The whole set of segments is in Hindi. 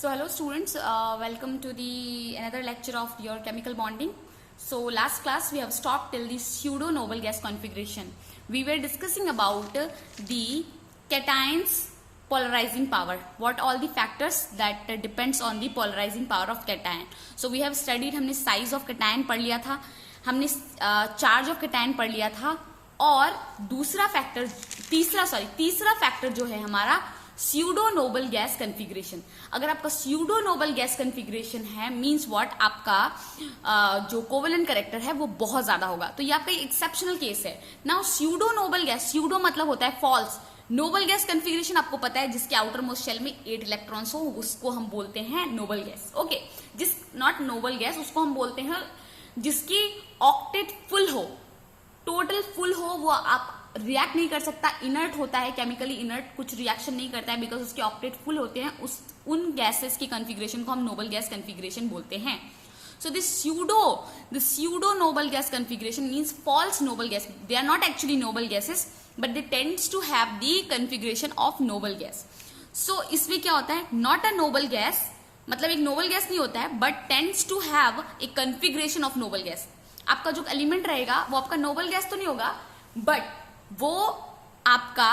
So hello students, welcome to the another lecture of your chemical bonding. So last class we have stopped till the pseudo noble gas configuration. We were discussing about the cation's polarizing power. What all the factors that depends on the polarizing power of cation. So we have studied, हमने size of cation पढ़ लिया था, हमने charge of cation पढ़ लिया था, और दूसरा फैक्टर तीसरा फैक्टर जो है हमारा स्यूडो नोबल गैस कॉन्फ़िगरेशन। अगर आपका स्यूडो नोबल गैस कॉन्फ़िगरेशन है मींस व्हाट, आपका जो कोवेलेंट कैरेक्टर है वो बहुत ज्यादा होगा। तो ये आपका एक्सेप्शनल केस है। Now pseudo noble gas, pseudo मतलब होता है फॉल्स। नोबल गैस कॉन्फ़िगरेशन आपको पता है, जिसके आउटर मोस्ट शेल में 8 इलेक्ट्रॉन्स हो उसको हम बोलते हैं नोबल गैस। ओके, जिस नॉट नोबल गैस उसको हम बोलते हैं जिसकी ऑक्टेट फुल हो, टोटल फुल हो, वो आप रिएक्ट नहीं कर सकता, इनर्ट होता है, केमिकली इनर्ट, कुछ रिएक्शन नहीं करता है बिकॉज उसके ऑक्टेट फुल होते हैं। उन गैसेस की कॉन्फ़िगरेशन को हम नोबल गैस कॉन्फ़िगरेशन बोलते हैं। So this pseudo noble gas configuration means false noble gas. They are not actually noble gases but they tends to have the configuration of noble gas. So इसमें क्या होता है, नॉट अ नोबल गैस मतलब एक नोबल गैस नहीं होता है but tends to have a configuration of noble gas. आपका जो एलिमेंट रहेगा वो आपका नोबल गैस तो नहीं होगा बट वो आपका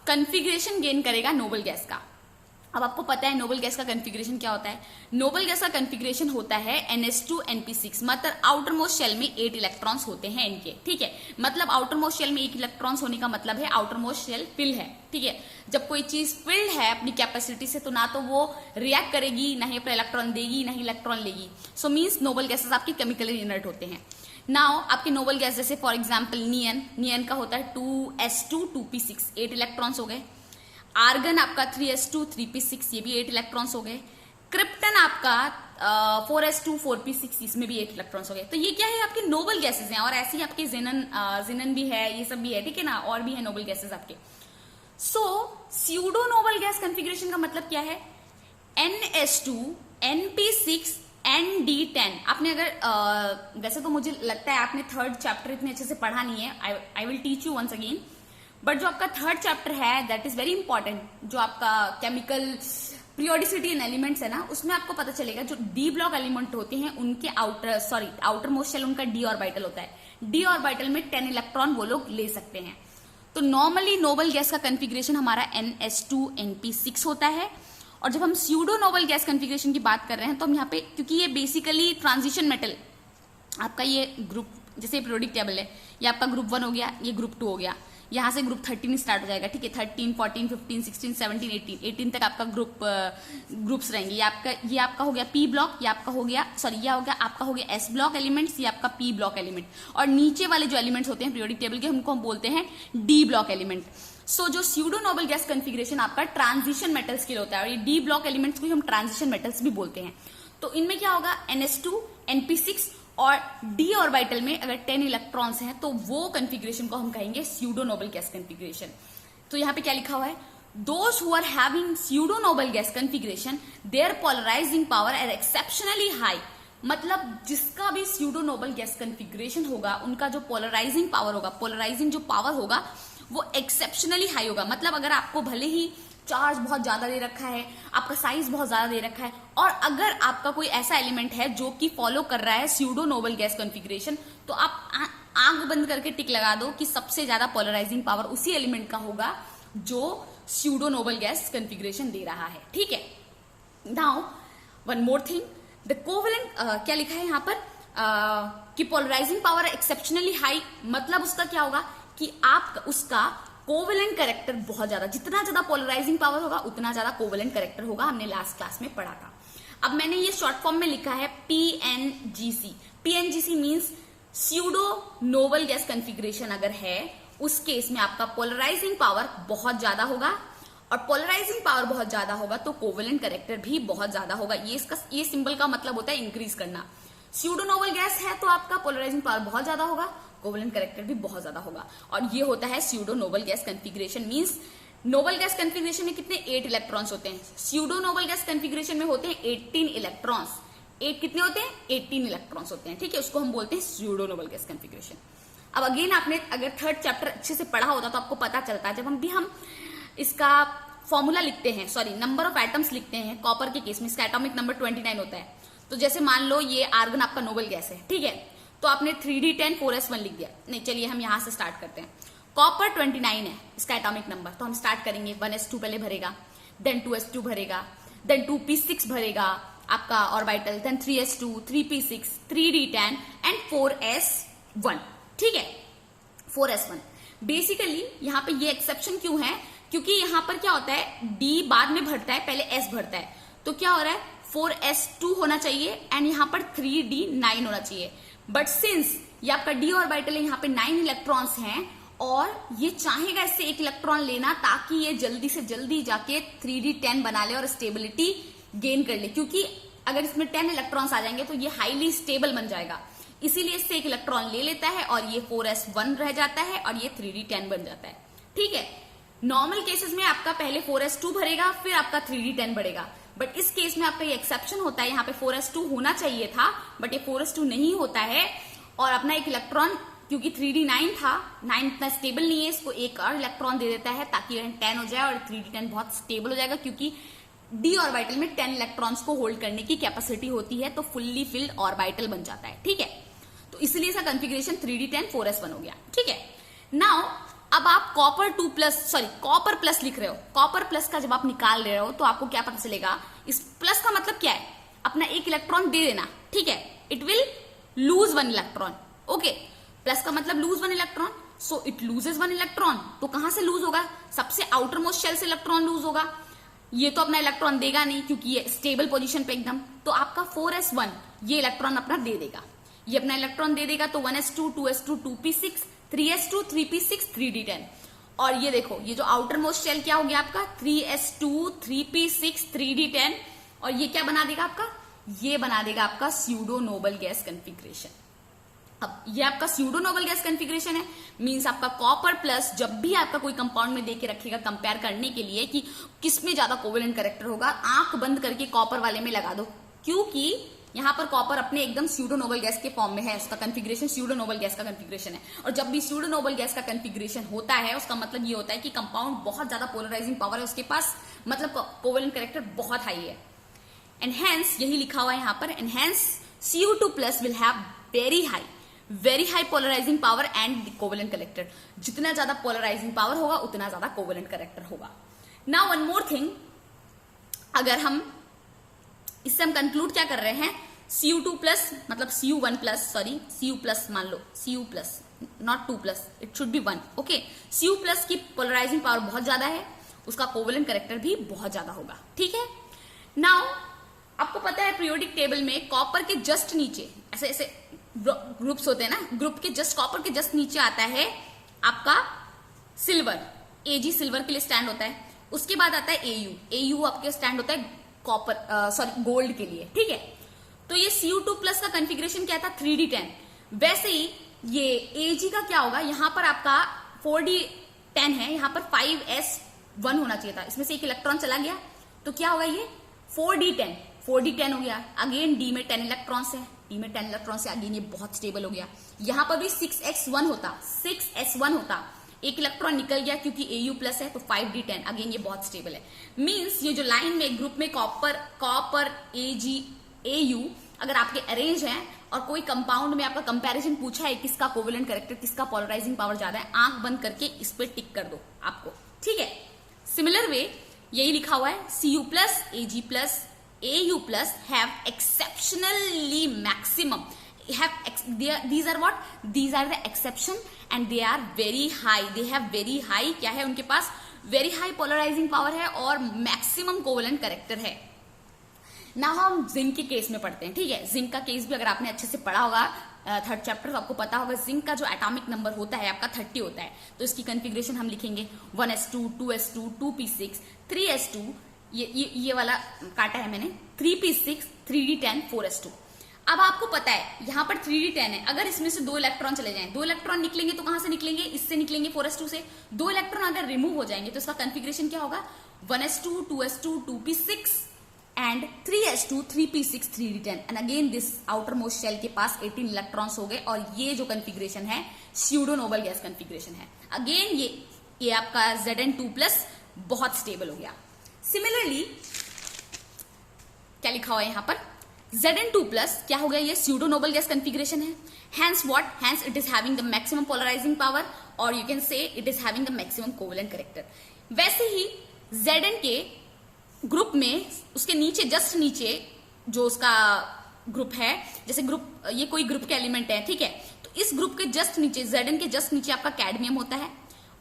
कॉन्फ़िगरेशन गेन करेगा नोबल गैस का। अब आपको पता है नोबल गैस का कॉन्फ़िगरेशन क्या होता है। नोबल गैस का कॉन्फ़िगरेशन होता है NH2NP6, मतलब आउटर मोस्ट शेल में 8 इलेक्ट्रॉन्स होते हैं इनके, ठीक है। मतलब आउटर मोस्ट शेल में 1 इलेक्ट्रॉन्स होने का मतलब है आउटर मोस्ट शेल फिल है, ठीक है। जब कोई चीज फिल्ड है अपनी कैपेसिटी से तो ना तो वो रिएक्ट करेगी, ना ही अपना इलेक्ट्रॉन देगी, ना ही इलेक्ट्रॉन लेगी। सो मीन्स नोबल गैसेस आपके केमिकली इनर्ट होते हैं। नाउ आपके नोबल गैस जैसे फॉर एग्जाम्पल नियन का होता है 2s2 2p6, 8 इलेक्ट्रॉन्स हो गए। आर्गन आपका 3s2 3p6, ये भी 8 इलेक्ट्रॉन्स हो गए। क्रिप्टन आपका 4s2 4p6, इसमें भी 8 इलेक्ट्रॉन्स हो गए। तो ये क्या है, आपके नोबल गैसेस हैं। और ऐसे ही आपके जिनन भी है, ये सब भी है, ठीक है ना, और भी है नोबल गैसेस आपके। सो स्यूडो नोबल गैस कॉन्फ़िगरेशन का मतलब क्या है, NH2 NP6 ND10। आपने अगर वैसे तो मुझे लगता है आपने 3rd चैप्टर इतने अच्छे से पढ़ा नहीं है, I will teach you once again. But जो आपका 3rd चैप्टर है दैट इज वेरी इंपॉर्टेंट। जो आपका केमिकल पीरियोडिसिटी इन एलिमेंट्स है ना, उसमें आपको पता चलेगा जो डी ब्लॉक एलिमेंट होते हैं उनके आउटर मोस्ट शेल उनका डी ऑर्बिटल होता है। डी ऑर्बिटल में 10 इलेक्ट्रॉन वो लोग ले सकते हैं। तो नॉर्मली नोबल गैस का कॉन्फ़िगरेशन हमारा NH2NP6 होता है। और जब हम स्यूडो नोबल गैस कॉन्फ़िगरेशन की बात कर रहे हैं तो हम यहाँ पे, क्योंकि ये बेसिकली ट्रांजिशन मेटल आपका ये ग्रुप, जैसे पीरियोडिक टेबल है, ये आपका ग्रुप 1 हो गया, ये ग्रुप 2 हो गया, यहाँ से ग्रुप 13 स्टार्ट हो जाएगा, ठीक है। 13 14 15 16 17 18 तक आपका ग्रुप्स रहेंगे। ये आपका हो गया P ब्लॉक, ये आपका हो गया आपका हो गया S ब्लॉक एलिमेंट्स, ये आपका P ब्लॉक एलिमेंट। और नीचे वाले जो एलिमेंट्स होते हैं पीरियोडिक टेबल के, उनको हम बोलते हैं D ब्लॉक एलिमेंट। सो जो स्यूडो नोबल गैस कॉन्फ़िगरेशन आपका ट्रांजिशन मेटल्स के लिए होता है, और ये डी ब्लॉक एलिमेंट्स को हम ट्रांजिशन मेटल्स भी बोलते हैं। तो इनमें क्या होगा, NH2 NP6 और डी ऑर्बिटल में अगर 10 इलेक्ट्रॉन्स हैं तो वो कॉन्फ़िगरेशन को हम कहेंगे स्यूडो नोबल गैस कॉन्फ़िगरेशन। तो यहाँ पे क्या लिखा हुआ है, those who are having pseudo noble gas configuration their polarising power are exceptionally high. मतलब जिसका भी स्यूडो नोबल गैस कॉन्फ़िगरेशन होगा उनका जो पोलराइजिंग पावर होगा, पोलराइजिंग जो पावर होगा वो एक्सेप्शनली हाई होगा। मतलब अगर आपको भले ही चार्ज बहुत ज्यादा दे रखा है, आपका साइज बहुत ज्यादा दे रखा है, और अगर आपका कोई ऐसा एलिमेंट है जो कि फॉलो कर रहा है स्यूडो नोबल गैस कॉन्फ़िगरेशन, तो आप आंख बंद करके टिक लगा दो कि सबसे ज्यादा पोलराइजिंग पावर उसी एलिमेंट का होगा जो स्यूडो नोबल गैस कॉन्फ़िगरेशन दे रहा है, ठीक है। Now one more thing, the covalent क्या लिखा है यहाँ पर कि पोलराइजिंग पावर एक्सेप्शनली हाई, मतलब उसका क्या होगा कि आप उसका कोवेलेंट कैरेक्टर बहुत ज्यादा, जितना ज्यादा पोलराइजिंग पावर होगा उतना ज्यादा कोवेलेंट कैरेक्टर होगा। हमने लास्ट क्लास में पढ़ा था। अब मैंने ये शॉर्ट फॉर्म में लिखा है PNGC। PNGC means pseudo noble gas configuration अगर है उस केस में आपका पोलराइजिंग पावर बहुत ज्यादा होगा, और पोलराइजिंग पावर बहुत ज्यादा होगा तो कोवेलेंट कैरेक्टर भी बहुत ज्यादा होगा। ये सिंबल का मतलब होता है इंक्रीज करना। स्यूडो नोबल गैस है तो आपका पोलराइजिंग पावर बहुत ज्यादा होगा, कोवेलेंट कैरेक्टर भी बहुत ज्यादा होगा, और ये होता है pseudo noble gas configuration. Means Nobel gas configuration में कितने 8 इलेक्ट्रॉन्स होते हैं, स्यूडो नोबल गैस कॉन्फ़िगरेशन में होते हैं 18 इलेक्ट्रॉन्स। 8 कितने होते हैं, 18 इलेक्ट्रॉन्स होते हैं, ठीक है। उसको हम बोलते हैं स्यूडो नोबल गैस कॉन्फ़िगरेशन। अब अगेन आपने अगर 3rd चैप्टर अच्छे से पढ़ा होता तो आपको पता चलता है, जब हम इसका फॉर्मूला लिखते हैं, सॉरी नंबर ऑफ एटम्स लिखते हैं कॉपर के केस में, इसका एटॉमिक नंबर 29 होता है। तो जैसे मान लो ये आर्गन आपका नोबल गैस है, ठीक है, तो आपने 3d10 4s1 लिख दिया। नहीं, चलिए हम यहां से स्टार्ट करते हैं। कॉपर 29 है इसका एटॉमिक नंबर, तो हम स्टार्ट करेंगे 1s2 पहले भरेगा, देन 2s2 भरेगा, देन 2p6 भरेगा आपका orbital, then 3s2, 3p6, 3d10 and 4s1, ठीक है, 4s1। बेसिकली यहाँ पे ये एक्सेप्शन क्यों है, क्योंकि यहाँ पर क्या होता है, d बाद में भरता है, पहले s भरता है, तो क्या हो रहा है 4s2 होना चाहिए एंड यहाँ पर 3d9 होना चाहिए। बट सिंस ये आपका d ऑर्बिटल है, यहाँ पे 9 इलेक्ट्रॉन्स हैं और ये चाहेगा इससे एक इलेक्ट्रॉन लेना ताकि ये जल्दी से जल्दी जाके 3d10 बना ले और स्टेबिलिटी गेन कर ले, क्योंकि अगर इसमें 10 इलेक्ट्रॉन्स आ जाएंगे तो ये हाईली स्टेबल बन जाएगा, इसीलिए इससे एक इलेक्ट्रॉन ले लेता है और ये 4s1 रह जाता है और ये 3d10 बन जाता है, ठीक है। नॉर्मल केसेस में आपका पहले 4s2 भरेगा फिर आपका 3d10 बढ़ेगा, बट इस केस में आपका ये एक्सेप्शन होता है, यहाँ पे 4s2 होना चाहिए था बट ये 4s2 नहीं होता है और अपना एक इलेक्ट्रॉन, क्योंकि 3d9 था, 9 इतना स्टेबल नहीं है, इसको एक और इलेक्ट्रॉन दे देता है ताकि 10 हो जाए और 3d10 बहुत स्टेबल हो जाएगा, क्योंकि d ऑर्बिटल में 10 इलेक्ट्रॉन्स को होल्ड करने की कैपेसिटी होती है, तो फुल्ली फिल्ड ऑर्बिटल बन जाता है, ठीक है। तो इसलिए इसका कॉन्फ़िगरेशन 3d10 4s1 हो गया, ठीक है। नाउ अब आप कॉपर कॉपर प्लस लिख रहे हो, कॉपर प्लस का जब आप निकाल रहे हो तो आपको क्या पता चलेगा, इस प्लस का मतलब क्या है, अपना एक इलेक्ट्रॉन दे देना, ठीक है, it will lose 1 electron, okay. Plus का मतलब lose 1 electron, so it loses 1 electron, तो कहां से लूज होगा, सबसे आउटर मोस्ट शेल से इलेक्ट्रॉन लूज होगा, ये तो अपना इलेक्ट्रॉन देगा नहीं क्योंकि ये स्टेबल पोजीशन पे एकदम, तो आपका 4s1 ये इलेक्ट्रॉन अपना दे देगा, ये अपना इलेक्ट्रॉन दे देगा, तो 1s2, 2s2, 2p6, 3s2, 3p6, 3d10, और ये देखो ये जो आउटर मोस्ट शेल क्या हो गया आपका 3s2, 3p6, 3d10, और ये क्या बना देगा आपका, ये बना देगा आपका स्यूडो नोबल गैस कॉन्फ़िगरेशन। अब ये आपका स्यूडो नोबल गैस कॉन्फ़िगरेशन है, मींस आपका कॉपर प्लस जब भी आपका कोई कंपाउंड में देके रखेगा कंपेयर करने के लिए कि किसमें ज्यादा कोवेलेंट कैरेक्टर होगा, आंख बंद करके कॉपर वाले में लगा दो, क्योंकि यहाँ पर कॉपर अपने एकदम स्यूडो नोबल गैस के फॉर्म में है, उसका कॉन्फ़िगरेशन स्यूडो नोबल गैस का कॉन्फ़िगरेशन है, और जब भी स्यूडो नोबल गैस का कॉन्फ़िगरेशन होता है उसका मतलब ये होता है कि कंपाउंड बहुत ज्यादा पोलराइजिंग पावर है उसके पास, मतलब कोवेलेंट कैरेक्टर बहुत हाई है, एंड हेंस यही लिखा हुआ है यहाँ पर, and hence Cu2+ will have very high polarising power and covalent character, जितना ज्यादा पोलराइजिंग पावर होगा उतना ज्यादा कोवेलेंट करेक्टर होगा। नाउ वन मोर थिंग, अगर हम इससे हम कंक्लूड क्या कर रहे हैं, Cu2+ मतलब Cu1+, मान लो Cu+, not 2+, it should be 1, okay. Cu+ की पोलराइजिंग पावर बहुत ज्यादा है, उसका कोवेलेंट करेक्टर भी बहुत ज्यादा होगा, ठीक है। नाउ आपको पता है पीरियोडिक टेबल में कॉपर के जस्ट नीचे ऐसे ऐसे ग्रुप्स होते हैं ना, ग्रुप के जस्ट कॉपर के जस्ट नीचे आता है आपका सिल्वर, Ag सिल्वर के लिए स्टैंड होता है, उसके बाद आता है Au आपके स्टैंड होता है कॉपर गोल्ड के लिए, ठीक है। तो ये Cu2+ का कॉन्फ़िगरेशन क्या था 3d10, वैसे ही ये Ag का क्या होगा, यहां पर आपका 4d10 है, यहां पर 5s1 होना चाहिए था, इसमें से एक इलेक्ट्रॉन चला गया तो क्या होगा, ये 4d10 हो गया, अगेन d में 10 इलेक्ट्रॉन्स है, d में 10 इलेक्ट्रॉन से अगेन ये बहुत स्टेबल हो गया, यहां पर भी 6s1 होता, एक इलेक्ट्रॉन निकल गया क्योंकि Au+ है तो 5d10, अगेन ये बहुत स्टेबल है। मींस ये जो लाइन में ग्रुप में कॉपर Ag Au अगर आपके अरेंज हैं और कोई कंपाउंड में आपका कंपैरिजन पूछा है किसका कोवेलेंट कैरेक्टर, किसका पोलराइजिंग पावर ज्यादा है, आंख बंद करके इस पे टिक कर दो आपको, ठीक है। सिमिलर वे यही लिखा हुआ है, Cu+, Ag+, Au+ have exceptionally maximum, these are what, these are the exception and they are very high, they have very high, क्या है उनके पास, very high polarizing power है और maximum covalent character है। ना हम जिंक के केस में पढ़ते हैं, ठीक है, जिंक का केस भी अगर आपने अच्छे से पढ़ा होगा 3rd चैप्टर तो आपको पता होगा, जिंक का जो एटॉमिक नंबर होता है आपका 30 होता है, तो इसकी कॉन्फ़िगरेशन हम लिखेंगे 1s2, 2s2, 2p6, 3s2, ये वाला काटा है मैंने, 3p6, 3d10, 4s2। अब आपको पता है यहाँ पर 3d10 है, अगर इसमें से 2 इलेक्ट्रॉन चले जाएं, 2 इलेक्ट्रॉन निकलेंगे तो कहां से निकलेंगे, इससे निकलेंगे 4s2 से, 2 इलेक्ट्रॉन अगर रिमूव हो जाएंगे तो इसका कॉन्फ़िगरेशन क्या होगा, 1s2, 2s2, 2p6 and 3s2, 3p6, 3d10, and again this outer most shell के पास 18 इलेक्ट्रॉन्स हो गए, और ये जो कॉन्फ़िगरेशन है स्यूडो नोबल गैस कॉन्फ़िगरेशन है। अगेन ये आपका Zn2+, बहुत स्टेबल हो गया। सिमिलरली क्या लिखा हुआ है यहाँ पर, Zn2+ क्या हो गया, ये स्यूडो नोबल गैस कॉन्फ़िगरेशन है। Hence what? Hence it is having the maximum polarizing power or you can say it is having the maximum covalent character। वैसे ही Zn के ग्रुप में उसके नीचे, जस्ट नीचे जो उसका ग्रुप है, जैसे ग्रुप, ये कोई ग्रुप के एलिमेंट है, ठीक है, तो इस ग्रुप के जस्ट नीचे, Zn के जस्ट नीचे आपका कैडमियम होता है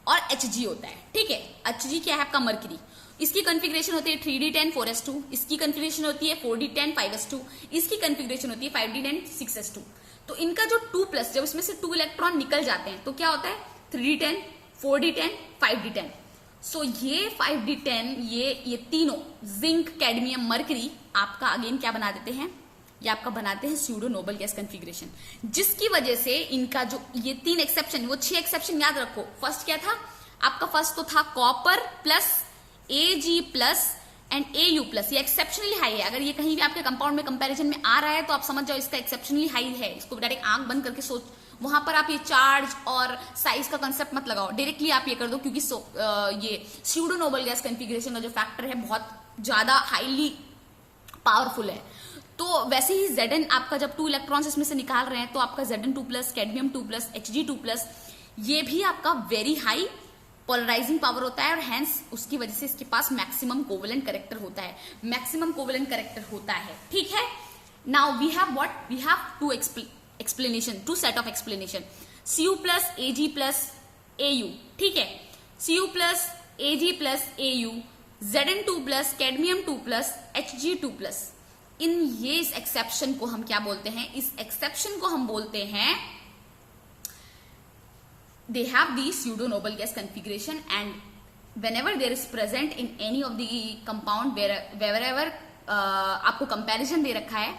और Hg होता है, ठीक है। Hg क्या है आपका, मर्करी। इसकी कॉन्फ़िगरेशन होती है 3d10 4s2, इसकी कॉन्फ़िगरेशन होती है 4d10 5s2, इसकी कॉन्फ़िगरेशन होती है 5d10 6s2। तो इनका जो 2+, जब इसमें से 2 इलेक्ट्रॉन निकल जाते हैं तो क्या होता है, 3d10 4d10 5d10। सो ये 5d10, ये तीनों जिंक कैडमियम मर्करी आपका अगेन क्या बना देते हैं, ये आपका बनाते हैं स्यूडो नोबल गैस कॉन्फ़िगरेशन, जिसकी वजह से इनका जो ये 3 एक्सेप्शन, वो 6 एक्सेप्शन याद रखो। फर्स्ट क्या था आपका, फर्स्ट तो था copper plus Ag+ and Au+, ये एक्सेप्शनली हाई है। अगर ये कहीं भी आपके कंपाउंड में कंपैरिजन में आ रहा है तो आप समझ जाओ इसका एक्सेप्शनली हाई है। इसको डायरेक्ट आंख बंद करके सोच, वहां पर आप ये चार्ज और साइज का कंसेप्ट मत लगाओ, डायरेक्टली आप ये कर दो, क्योंकि ये स्यूडो नोबल गैस कॉन्फ़िगरेशन का जो फैक्टर है बहुत ज्यादा हाईली पावरफुल है। तो वैसे ही Zn आपका जब 2 इलेक्ट्रॉन्स इसमें से निकाल रहे हैं तो आपका Zn2+, कैडमियम 2+, Hg2+, ये भी आपका वेरी हाई पोलराइजिंग पावर होता है और हेंस उसकी वजह से इसके पास मैक्सिमम कोवेलेंट कैरेक्टर होता है, मैक्सिमम कोवेलेंट कैरेक्टर होता है, ठीक है। Now we have what, we have 2 explanation, 2 set of explanation, Cu+ Ag+ Au, ठीक है, Cu+ Ag+ Au, Zn2+, cadmium 2+, Hg2+। इस एक्सेप्शन को हम क्या बोलते हैं, इस एक्सेप्शन को हम बोलते हैं, they have the pseudo noble gas configuration, and whenever there is present in any of the compound wherever आपको comparison दे रखा है,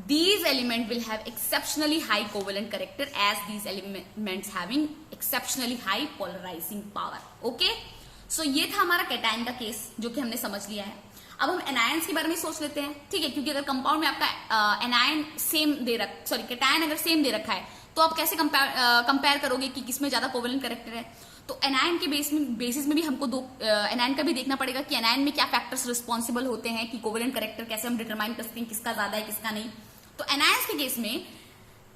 these element will have exceptionally high covalent character as these elements having exceptionally high polarizing power। okay, so ये था हमारा कैटायन का केस जो कि हमने समझ लिया है। अब हम एनायंस के बारे में सोच लेते हैं, ठीक है, क्योंकि अगर कंपाउंड में आपका एनायन सेम कैटायन अगर सेम दे रखा है तो आप कैसे कंपेयर करोगे कि किसमें ज्यादा कोवेलेंट कैरेक्टर है। तो एनायन के बेसिस में भी हमको एनायन का भी देखना पड़ेगा कि एनायन में क्या फैक्टर्स रिस्पॉन्सिबल होते हैं कि कोवेलेंट कैरेक्टर कैसे हम डिटरमाइन कर सकते हैं किसका ज्यादा है किसका नहीं। तो एनायंस के केस में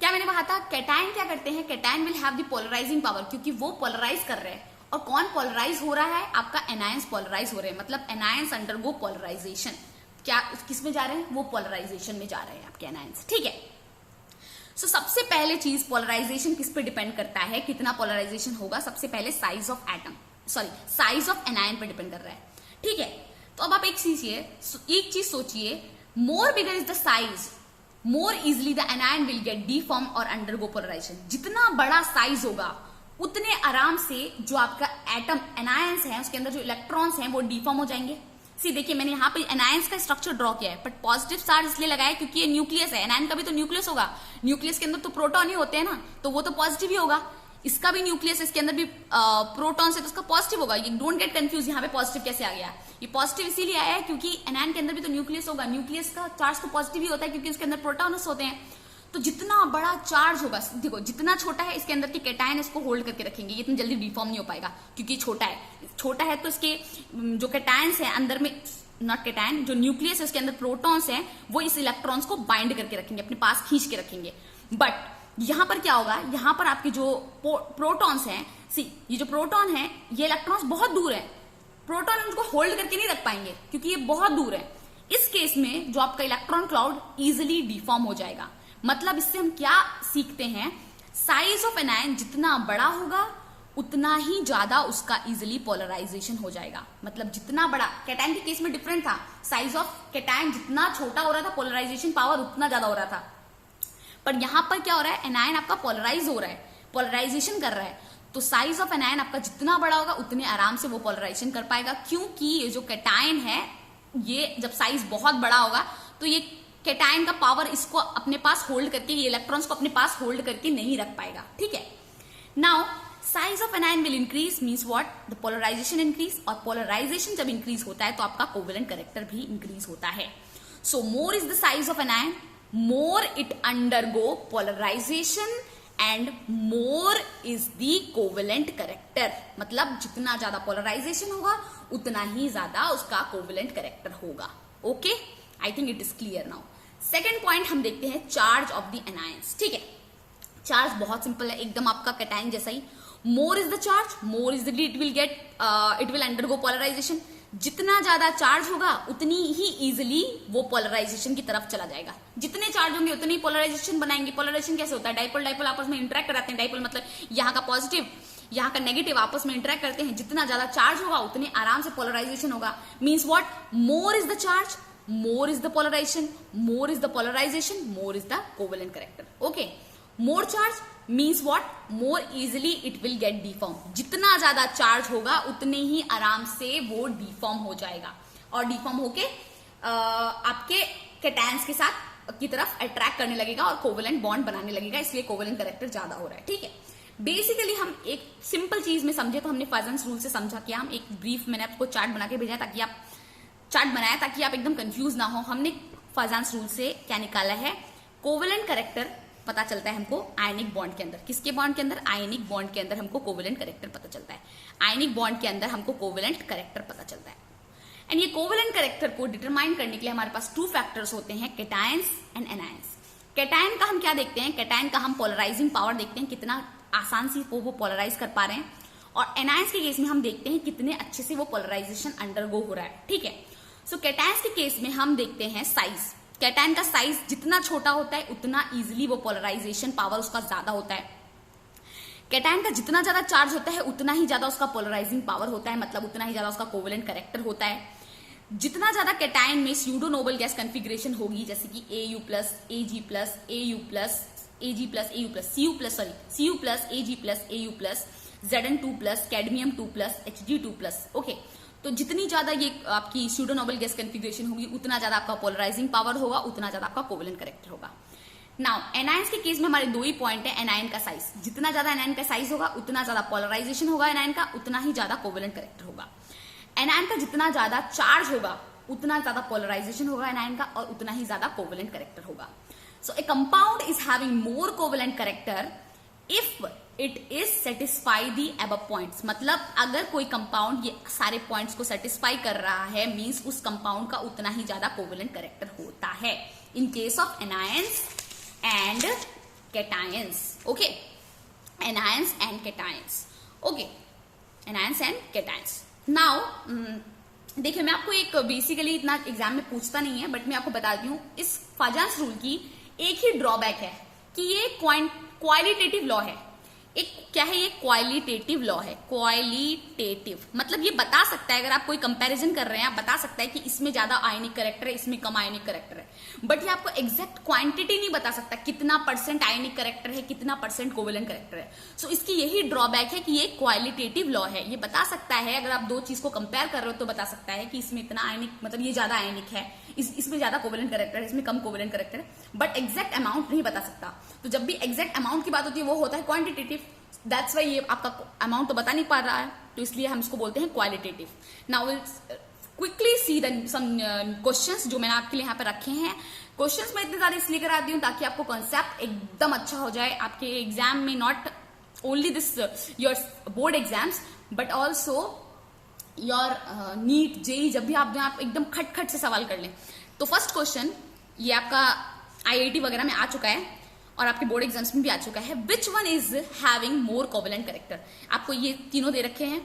क्या मैंने कहा था, कैटायन क्या करते हैं, cation will have the polarising power, क्योंकि वो पोलराइज कर रहे हैं। और कौन पोलराइज हो रहा है, आपका एनायंस पोलराइज हो रहे हैं, मतलब एनायंस अंडरगो पोलराइजेशन। क्या किस में जा रहे हैं, वो पोलराइजेशन में जा रहे हैं आपके एनायंस, ठीक है। सो सबसे पहले चीज, पोलराइजेशन किस पे डिपेंड करता है, कितना पोलराइजेशन होगा, सबसे पहले साइज ऑफ एनायन पे डिपेंड कर रहा है, ठीक है। तो अब आप एक चीज सोचिए, more bigger is the size, more easily the anion will get deform और अंडरगो पोलराइजेशन। जितना बड़ा साइज होगा उतने आराम से जो आपका एटम एनायंस है उसके अंदर जो इलेक्ट्रॉन्स हैं वो डीफॉर्म हो जाएंगे। सी देखिए मैंने यहाँ पे एनायंस का स्ट्रक्चर ड्रॉ किया है, बट पॉजिटिव चार्ज इसलिए लगाया क्योंकि ये न्यूक्लियस है, एनायन का भी तो न्यूक्लियस होगा, न्यूक्लियस के अंदर तो प्रोटॉन ही होते हैं ना, तो वो तो पॉजिटिव ही होगा। इसका भी न्यूक्लियस, इसके अंदर भी प्रोटॉन है तो उसका पॉजिटिव होगा। ये डोंट गेट कंफ्यूज, यहाँ पे पॉजिटिव कैसे आ गया, ये पॉजिटिव इसीलिए आया है क्योंकि एनायन के अंदर भी तो न्यूक्लियस होगा, न्यूक्लियस का चार्ज तो पॉजिटिव ही होता है क्योंकि उसके अंदर प्रोटॉन्स होते हैं। तो जितना बड़ा चार्ज होगा, देखो जितना छोटा है इसके अंदर के कैटायन इसको होल्ड करके रखेंगे, ये इतनी जल्दी डिफॉर्म नहीं हो पाएगा क्योंकि छोटा है तो इसके जो कैटायंस है अंदर में, नॉट कैटायन, जो न्यूक्लियस है उसके अंदर प्रोटॉन्स हैं वो इस इलेक्ट्रॉन्स को बाइंड करके रखेंगे, अपने पास खींच के रखेंगे। बट यहां पर क्या होगा, यहां पर आपके जो प्रोटॉन्स हैं, ये जो प्रोटॉन है ये इलेक्ट्रॉन्स बहुत दूर है, प्रोटॉन उनको होल्ड करके नहीं रख पाएंगे क्योंकि ये बहुत दूर है। इस केस में जो आपका इलेक्ट्रॉन क्लाउड इजिली डिफॉर्म हो जाएगा। मतलब इससे हम क्या सीखते हैं, साइज ऑफ एनायन जितना बड़ा होगा उतना ही ज्यादा उसका इजिली पोलराइजेशन हो जाएगा। मतलब जितना बड़ा, कैटायन के केस में डिफरेंट था, साइज ऑफ कैटायन जितना छोटा हो रहा था पोलराइजेशन पावर उतना ज्यादा हो रहा था। पर यहां पर क्या हो रहा है, एनायन आपका पोलराइज हो रहा है, पोलराइजेशन कर रहा है, तो साइज ऑफ एनायन आपका जितना बड़ा होगा उतने आराम से वो पोलराइजेशन कर पाएगा। क्योंकि ये जो कैटायन है ये जब साइज बहुत बड़ा होगा तो ये कैटायन का पावर इसको अपने पास होल्ड करके, ये इलेक्ट्रॉन्स को अपने पास होल्ड करके नहीं रख पाएगा, ठीक है। Now size of anion will increase, means what, the polarisation increase, और पोलराइजेशन जब इंक्रीज होता है तो आपका कोवेलेंट कैरेक्टर भी इंक्रीज होता है। So more is the size of anion, more it undergo polarization and more is the covalent character. मतलब जितना ज्यादा पोलराइजेशन होगा उतना ही ज्यादा उसका कोवेलेंट कैरेक्टर होगा। Okay, I think it is clear now. Second point हम देखते हैं चार्ज ऑफ द एनायंस। ठीक है, चार्ज बहुत सिंपल है, एकदम आपका कैटायन जैसा ही। More is the charge, more is the it will undergo polarization. जितना ज्यादा चार्ज होगा उतनी ही इजिली वो पोलराइजेशन की तरफ चला जाएगा। जितने चार्ज होंगे उतनी ही पोलराइजेशन बनाएंगे। पोलराइजेशन कैसे होता है? डाइपोल डाइपोल आपस में इंटरेक्ट कराते हैं। डाइपोल मतलब यहाँ का पॉजिटिव यहाँ का नेगेटिव आपस में इंटरेक्ट करते हैं। जितना ज्यादा चार्ज होगा उतने आराम से पोलराइजेशन होगा। Means what? More is the charge, more is the polarization, more is the polarization, more is the covalent character. Okay, more charge means what? More easily it will get deformed. जितना ज्यादा चार्ज होगा उतने ही आराम से वो डिफॉर्म हो जाएगा और डिफॉर्म होके आपके कैटायंस के साथ की तरफ अट्रैक्ट करने लगेगा और कोवेलेंट बॉन्ड बनाने लगेगा, इसलिए कोवेलेंट कैरेक्टर ज्यादा हो रहा है। ठीक है, बेसिकली हम एक सिंपल चीज में समझे तो हमने फाजन्स रूल से समझा कि हम एक ब्रीफ मैंने आपको चार्ट बना के भेजा ताकि आप चार्ट बनाया ताकि आप एकदम कंफ्यूज ना हो। हमने फाजान्स रूल से क्या निकाला है? कोवेलेंट कैरेक्टर पता चलता है हमको आयनिक बॉन्ड के अंदर। किसके बॉन्ड के अंदर? आयनिक बॉन्ड के अंदर हमको कोवेलेंट कैरेक्टर पता चलता है। आयनिक बॉन्ड के अंदर हमको कोवेलेंट कैरेक्टर पता चलता है। एंड ये कोवेलेंट कैरेक्टर को डिटरमाइन करने के लिए हमारे पास 2 फैक्टर्स होते हैं, कैटायंस एंड एनायंस। कैटायन का हम क्या देखते हैं? कैटायन का हम पोलराइजिंग पावर देखते हैं, कितना आसान से वो पोलराइज कर पा रहे हैं। और एनायंस के केस में हम देखते हैं कितने अच्छे से वो पोलराइजेशन अंडरगो हो रहा है। ठीक है, सो कैटायंस के केस में हम देखते हैं साइज। कैटायन का साइज जितना छोटा होता है उतना इजीली वो पोलराइजेशन पावर उसका ज्यादा होता है। कैटायन का जितना ज्यादा चार्ज होता है उतना ही ज्यादा उसका पोलराइजिंग पावर होता है, मतलब उतना ही ज्यादा उसका कोवेलेंट कैरेक्टर होता है। जितना ज्यादा कैटायन में स्यूडो नोबल गैस कॉन्फ़िगरेशन होगी, जैसे कि Au+, Ag+, Au+, Ag+, Au+, Cu+, Ag+, Au+, Zn2+, Cadmium2+, Hg2+। Okay, तो जितनी ज्यादा ये आपकी स्यूडो नोबल गैस कॉन्फ़िगरेशन होगी उतना ज्यादा आपका पोलराइजिंग पावर होगा, उतना ज्यादा आपका कोवेलेंट कैरेक्टर होगा। नाउ एनायंस के केस में हमारे 2 ही पॉइंट है। एनायन का साइज, जितना ज्यादा एनायन का साइज होगा उतना ज्यादा पोलराइजेशन होगा एनायन का, उतना ही ज्यादा कोवेलेंट कैरेक्टर होगा। एनायन का जितना ज्यादा चार्ज होगा उतना ज्यादा पोलराइजेशन होगा एनायन का और उतना ही ज्यादा कोवेलेंट कैरेक्टर होगा। So a compound is having more covalent character if it is satisfy the above points. मतलब अगर कोई कंपाउंड ये सारे पॉइंट्स को सेटिस्फाई कर रहा है, मींस उस कंपाउंड का उतना ही ज्यादा कोवेलेंट कैरेक्टर होता है in case of anions and cations. Okay, anions and cations. Okay, anions and cations. Now देखिए, मैं आपको एक बेसिकली इतना एग्जाम में पूछता नहीं है बट मैं आपको बताती हूँ, इस फाजान्स रूल की एक ही ड्रॉबैक है कि ये क्वालिटेटिव लॉ है। एक क्या है? ये क्वालिटेटिव लॉ है। क्वालिटेटिव मतलब ये बता सकता है, अगर आप कोई कंपैरिजन कर रहे हैं आप बता सकता है कि इसमें ज्यादा आयनिक कैरेक्टर है, इसमें कम आयनिक कैरेक्टर है, बट ये आपको एग्जैक्ट क्वांटिटी नहीं बता सकता कितना % आयनिक कैरेक्टर है, कितना % कोवेलेंट कैरेक्टर है। सो इसकी यही ड्रॉबैक है कि ये क्वालिटेटिव लॉ है। ये बता सकता है, अगर आप 2 चीज को कंपेयर कर रहे हो तो बता सकता है कि इसमें इतना आयनिक, मतलब ये ज्यादा आयनिक है, इसमें ज्यादा कोवेलेंट कैरेक्टर है, इसमें कम कोवेलेंट कैरेक्टर है, बट एग्जैक्ट अमाउंट नहीं बता सकता। तो जब भी एग्जैक्ट अमाउंट की बात होती है वो होता है क्वांटिटेटिव। दैट्स वाई ये आपका अमाउंट तो बता नहीं पा रहा है, तो इसलिए हम इसको बोलते हैं qualitative. Now will quickly see some questions जो मैंने आपके लिए यहाँ पे रखे हैं। क्वेश्चंस मैं इतने ज्यादा इसलिए कराती हूँ ताकि आपको कॉन्सेप्ट एकदम अच्छा हो जाए आपके एग्जाम में, not only this your board exams but also your NEET JEE, जब भी आप एकदम खट से सवाल कर लें। तो फर्स्ट क्वेश्चन ये आपका IIT वगैरह में आ चुका है और आपके बोर्ड एग्जाम्स में भी आ चुका है। Which one is having more covalent character? आपको ये तीनों दे रखे हैं।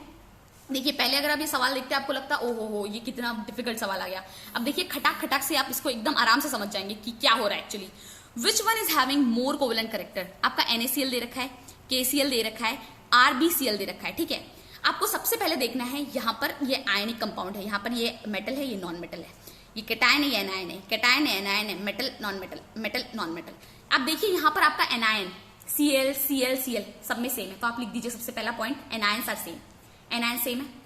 देखिए, पहले अगर आप ये सवाल देखते हैं आपको लगता है ओहो ये कितना डिफिकल्ट सवाल आ गया। अब देखिए, खटाक से आप इसको एकदम आराम से समझ जाएंगे कि क्या हो रहा है actually. Which one is having more covalent character? आपका NaCl दे रखा है, KCl दे रखा है, RbCl दे रखा है। ठीक है, आपको सबसे पहले देखना है यहाँ पर ये आयनिक कंपाउंड है, यहाँ पर ये मेटल है, ये नॉन मेटल है, ये कैटायन है, ये एनायन है, कैटायन है, एनायन है, metal non metal, metal non metal. अब देखिए यहाँ पर आपका एनायन Cl सब में सेम है, तो आप लिख दीजिए सबसे पहला point anions are same, anion same है।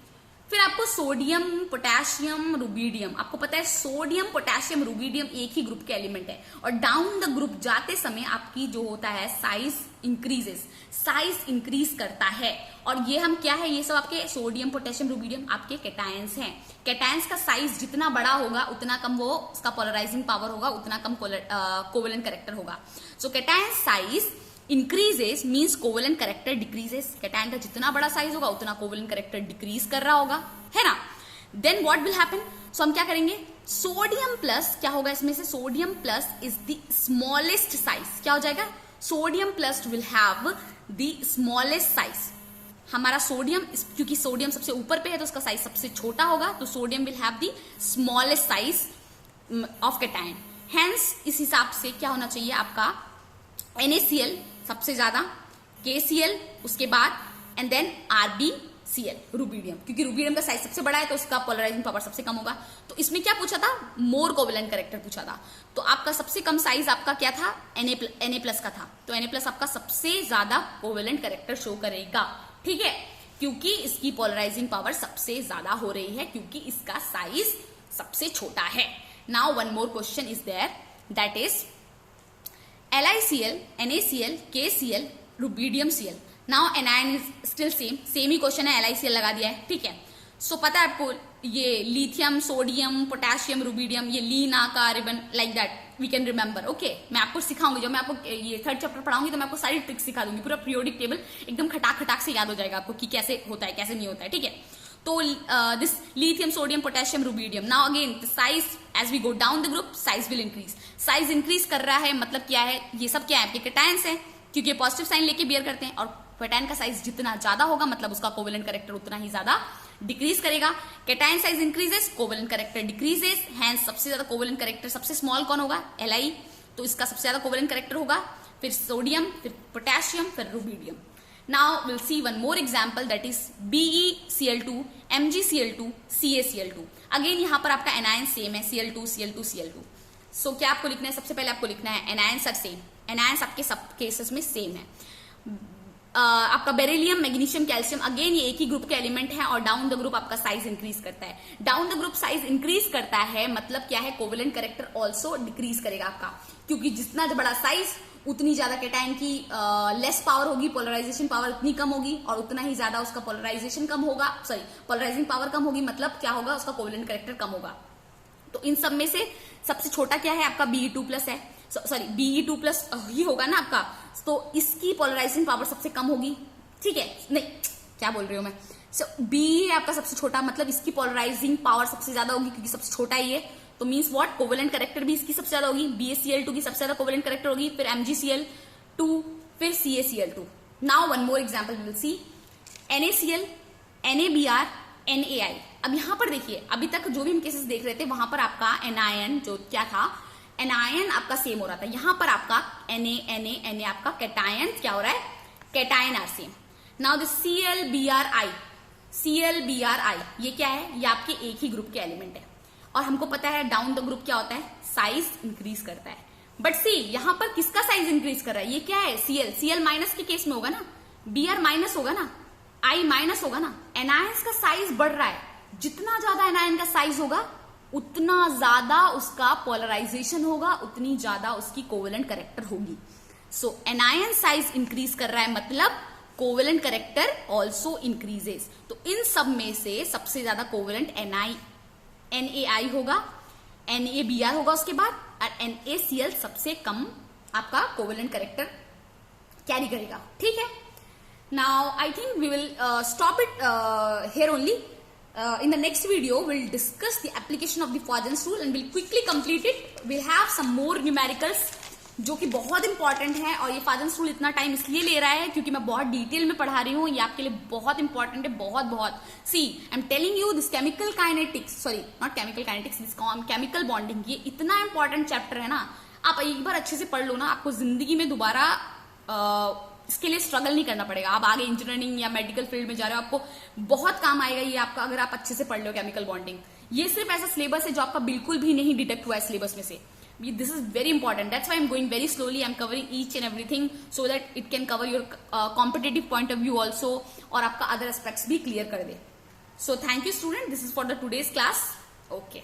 फिर आपको सोडियम, पोटेशियम, रुबीडियम, आपको पता है सोडियम, पोटेशियम, रुबीडियम एक ही ग्रुप के एलिमेंट है और डाउन द ग्रुप जाते समय आपकी जो होता है साइज इंक्रीज करता है। और ये हम क्या है, ये सब आपके सोडियम, पोटेशियम, रुबीडियम आपके कैटायंस हैं। कैटायंस का साइज जितना बड़ा होगा उतना कम वो उसका पोलराइजिंग पावर होगा, उतना कम कोवेलेंट कैरेक्टर होगा। So cation size increases means covalent character decreases, cation का जितना बड़ा साइज होगा उतना कोवेलेंट कैरेक्टर डिक्रीज कर रहा होगा, है ना। देन व्हाट विल हैपन, सो हम क्या करेंगे, सोडियम प्लस क्या होगा इसमें से, sodium plus is the smallest size, क्या हो जाएगा, sodium plus will have the smallest size. हमारा सोडियम, क्योंकि सोडियम सबसे ऊपर पे है तो उसका साइज सबसे छोटा होगा, तो sodium will have the smallest size of cation. Hence इस हिसाब से क्या होना चाहिए आपका, NaCl सबसे ज्यादा, KCl उसके बाद, एंड देन RbCl रुबिडियम, क्योंकि रुबिडियम का साइज सबसे बड़ा है तो उसका पोलराइजिंग पावर सबसे कम होगा। तो इसमें क्या पूछा था, मोर कोवेलेंट कैरेक्टर पूछा था, तो आपका सबसे कम साइज आपका क्या था, Na+ का था, तो Na+ आपका सबसे ज्यादा कोवेलेंट कैरेक्टर शो करेगा, ठीक है, क्योंकि इसकी पोलराइजिंग पावर सबसे ज्यादा हो रही है, क्योंकि इसका साइज सबसे छोटा है। Now one more question is there, that is LiCl, NaCl, KCl, rubidium Cl। Now anion is still same ही क्वेश्चन है, LiCl लगा दिया है, ठीक है। सो पता है आपको ये लिथियम, सोडियम, पोटेशियम, रुबिडियम, ये लीना, carbon, like that we can remember, okay. मैं आपको सिखाऊंगी, जब मैं आपको ये 3rd चैप्टर पढ़ाऊंगी तो मैं आपको सारी ट्रिक्स सिखा दूंगी, पूरा पीरियोडिक टेबल एकदम खटाक से याद हो जाएगा आपको कि कैसे होता है कैसे नहीं होता है, ठीक है। तो this lithium, sodium, potassium, rubidium, now again the size as we go down the group size will increase, size increase कर रहा है, मतलब क्या है, ये सब क्या है आपके कैटायंस है, क्योंकि पॉजिटिव साइन लेके बियर करते हैं, और कैटायन का साइज जितना ज्यादा होगा मतलब उसका कोवेलेंट कैरेक्टर उतना ही ज्यादा डिक्रीज करेगा। Cation size increases, covalent character decreases, hence सबसे ज्यादा कोवेलेंट कैरेक्टर सबसे स्मॉल कौन होगा, Li, तो इसका सबसे ज्यादा कोवेलेंट कैरेक्टर होगा, फिर सोडियम, फिर पोटेशियम, फिर rubidium. Now will see one more example, that is BeCl2, MgCl2, CaCl2। Again यहां पर आपका एनायन सेम है, Cl2, Cl2, Cl2। सो क्या आपको लिखना है, सबसे पहले आपको लिखना है एनायंस आर सेम, एनायंस आपके सब केसेस में सेम है। आपका बेरिलियम, मैग्नीशियम, कैल्शियम, अगेन ये एक ही ग्रुप के एलिमेंट है, और डाउन द ग्रुप आपका साइज इंक्रीज करता है। Down the group size increase करता है मतलब क्या है, कोवेलेंट कैरेक्टर ऑल्सो डिक्रीज करेगा आपका, क्योंकि जितना बड़ा साइज उतनी ज्यादा कैटायन की लेस पावर होगी, पोलराइजेशन पावर उतनी कम होगी, और उतना ही ज्यादा उसका पोलराइजेशन कम होगा, सॉरी पोलराइजिंग पावर कम होगी, मतलब क्या होगा, उसका कोवेलेंट कैरेक्टर कम होगा। तो इन सब में से सबसे छोटा क्या है आपका, Be2+ है, सॉरी Be2+ ही होगा ना आपका, तो इसकी पोलराइजिंग पावर सबसे कम होगी, ठीक है, नहीं क्या बोल रही हूं मैं, B है आपका सबसे छोटा, मतलब इसकी पोलराइजिंग पावर सबसे ज्यादा होगी क्योंकि सबसे छोटा ही है, तो मींस व्हाट, कोवेलेंट कैरेक्टर भी इसकी सबसे ज्यादा होगी, BaCl2 की सबसे ज्यादा कोवेलेंट कैरेक्टर होगी, फिर MgCl2, फिर CaCl2। Now one more example will see, NaCl, NaBr, NaI। अब यहां पर देखिए, अभी तक जो भी हम केसेस देख रहे थे वहां पर आपका एनायन जो क्या था, एनायन आपका सेम हो रहा था, यहां पर आपका Na आपका कैटायन क्या हो रहा है, cation are same. Now this ClBrI, ये क्या है, ये आपके एक ही ग्रुप के एलिमेंट है, और हमको पता है डाउन द ग्रुप क्या होता है, साइज इंक्रीज करता है। बट सी यहां पर किसका साइज इंक्रीज कर रहा है, ये क्या है, Cl माइनस के केस में होगा ना, Br माइनस होगा ना, I माइनस होगा ना, एनायंस का साइज बढ़ रहा है, जितना ज्यादा एनायन का साइज होगा उतना ज्यादा उसका पोलराइजेशन होगा, उतनी ज्यादा उसकी कोवेलेंट कैरेक्टर होगी। सो एनायन साइज इंक्रीज कर रहा है मतलब कोवेलेंट कैरेक्टर ऑल्सो इंक्रीजेस। तो इन सब में से सबसे ज्यादा कोवेलेंट NaI होगा, NaBr होगा उसके बाद, और NaCl सबसे कम आपका कोवेलेंट कैरेक्टर कैरी करेगा, ठीक है। Now I think we will stop it here only. In the next video, we'll discuss the application of the Fajans rule and we'll quickly complete it. We'll have some more numericals जो कि बहुत इंपॉर्टेंट है, और ये Fajans rule इतना टाइम इसलिए ले रहा है क्योंकि मैं बहुत डिटेल में पढ़ा रही हूँ, ये आपके लिए बहुत इंपॉर्टेंट है, बहुत। See I am telling you this chemical kinetics, sorry not chemical kinetics, this chemical bonding, ये इतना इंपॉर्टेंट चैप्टर है ना, आप एक बार अच्छे से पढ़ लो ना, आपको जिंदगी में दोबारा इसके लिए स्ट्रगल नहीं करना पड़ेगा। आप आगे इंजीनियरिंग या मेडिकल फील्ड में जा रहे हो, आपको बहुत काम आएगा ये आपका, अगर आप अच्छे से पढ़ लो केमिकल बॉन्डिंग। ये सिर्फ ऐसा सिलेबस है जो आपका बिल्कुल भी नहीं डिटेक्ट हुआ है सिलेबस में से। This is very important, that's why I am going very slowly, I am covering each and everything so that it can cover your competitive point of view also, और आपका अदर एस्पेक्ट्स भी क्लियर कर दे। So thank you student, this is for the today's class, okay.